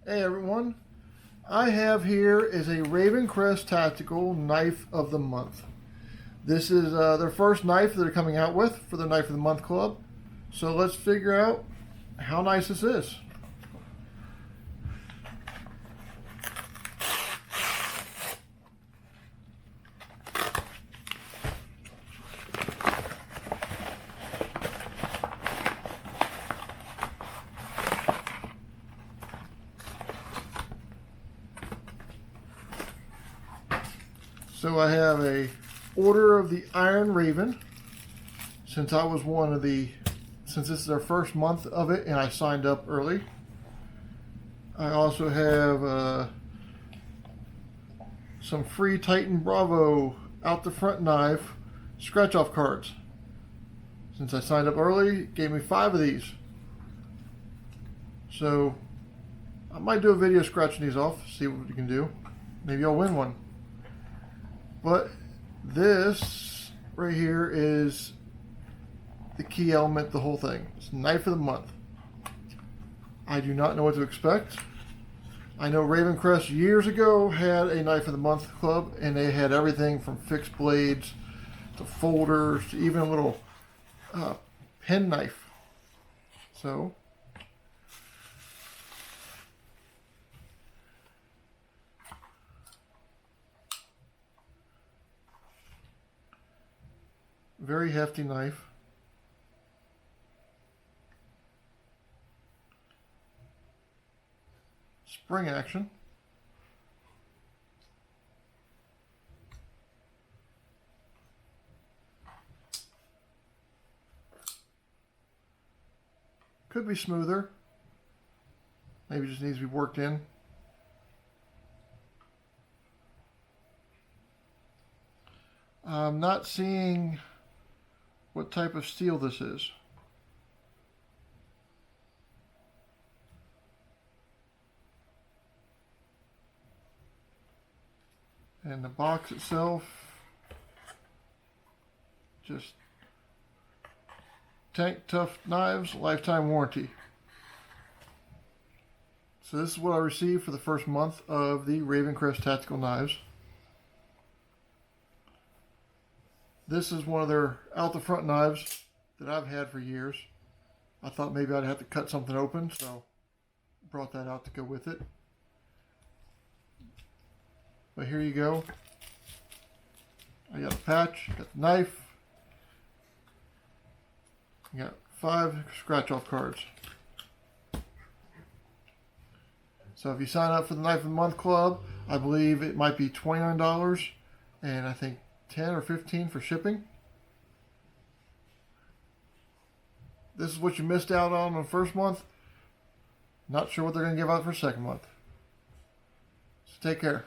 Hey everyone, I have here is a Ravencrest Tactical Knife of the Month. This is their first knife they're coming out with for the Knife of the Month Club. So let's figure out how nice this is. So I have a Order of the Iron Raven. Since this is our first month of it and I signed up early. I also have some free Titan Bravo out the front knife scratch off cards. Since I signed up early, it gave me 5 of these. So I might do a video scratching these off, see what we can do. Maybe I'll win one. But this right here is the key element, the whole thing. It's Knife of the Month. I do not know what to expect. I know Ravencrest years ago had a Knife of the Month club, and they had everything from fixed blades to folders to even a little pen knife. So very hefty knife. Spring action. Could be smoother. Maybe just needs to be worked in. I'm not seeing what type of steel this is. And the box itself, just Tank Tough Knives, lifetime warranty. So this is what I received for the first month of the Ravencrest Tactical Knives. This is one of their out the front knives that I've had for years. I thought maybe I'd have to cut something open, so brought that out to go with it. But here you go. I got a patch, got the knife. I got 5 scratch off cards. So if you sign up for the Knife of the Month Club, I believe it might be $29 and I think 10 or 15 for shipping. This is what you missed out on the first month. Not sure what they're going to give out for the second month. So take care.